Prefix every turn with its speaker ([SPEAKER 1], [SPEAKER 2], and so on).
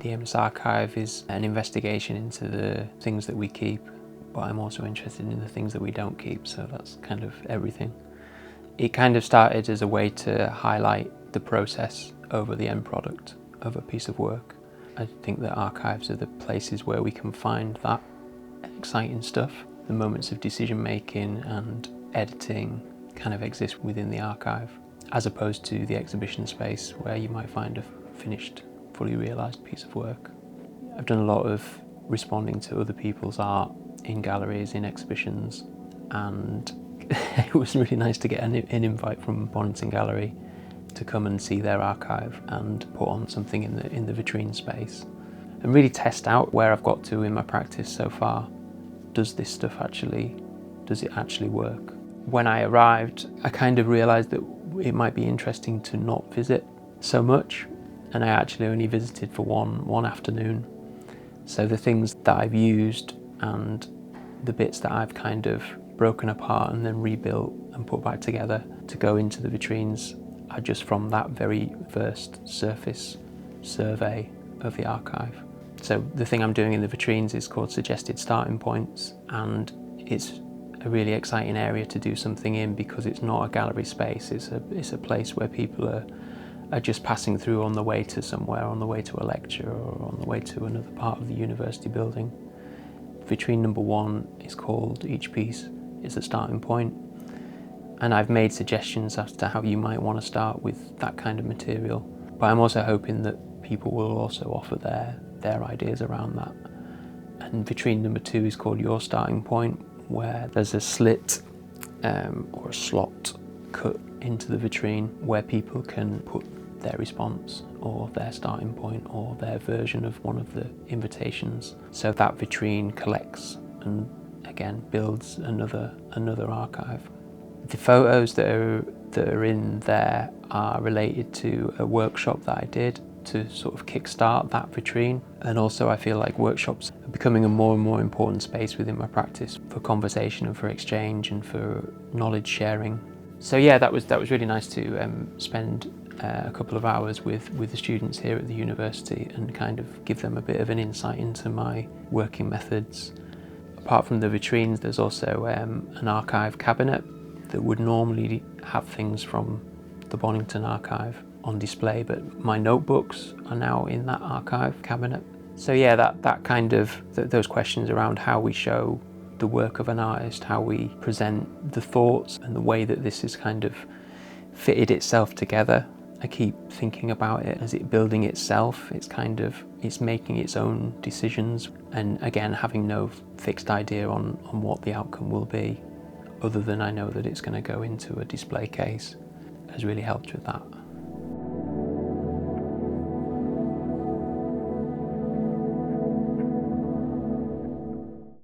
[SPEAKER 1] The Aimless Archive is an investigation into the things that we keep, but I'm also interested in the things that we don't keep, so that's kind of everything. It kind of started as a way to highlight the process over the end product of a piece of work. I think that archives are the places where we can find that exciting stuff. The moments of decision making and editing kind of exist within the archive, as opposed to the exhibition space where you might find a finished, fully realised piece of work. I've done a lot of responding to other people's art in galleries, in exhibitions, and it was really nice to get an invite from Bonington Gallery to come and see their archive and put on something in the vitrine space and really test out where I've got to in my practice so far. Does this stuff does it actually work? When I arrived, I kind of realised that it might be interesting to not visit so much, and I actually only visited for one afternoon. So the things that I've used and the bits that I've kind of broken apart and then rebuilt and put back together to go into the vitrines are just from that very first surface survey of the archive. So the thing I'm doing in the vitrines is called Suggested Starting Points, and it's a really exciting area to do something in because it's not a gallery space, it's a place where people are just passing through on the way to somewhere, on the way to a lecture or on the way to another part of the university building. Vitrine number 1 is called Each Piece is a Starting Point, and I've made suggestions as to how you might want to start with that kind of material, but I'm also hoping that people will also offer their ideas around that. And vitrine number 2 is called Your Starting Point, where there's a slit or a slot cut into the vitrine where people can put their response or their starting point or their version of one of the invitations. So that vitrine collects and again builds another archive. The photos that are in there are related to a workshop that I did to sort of kickstart that vitrine, and also I feel like workshops are becoming a more and more important space within my practice for conversation and for exchange and for knowledge sharing. So yeah, that was really nice to spend a couple of hours with the students here at the university and kind of give them a bit of an insight into my working methods. Apart from the vitrines, there's also an archive cabinet that would normally have things from the Bonington Archive on display, but my notebooks are now in that archive cabinet. So yeah, that kind of those questions around how we show the work of an artist, how we present the thoughts and the way that this has kind of fitted itself together. I keep thinking about it as it building itself. It's making its own decisions, and again having no fixed idea on what the outcome will be, other than I know that it's going to go into a display case, has really helped with that.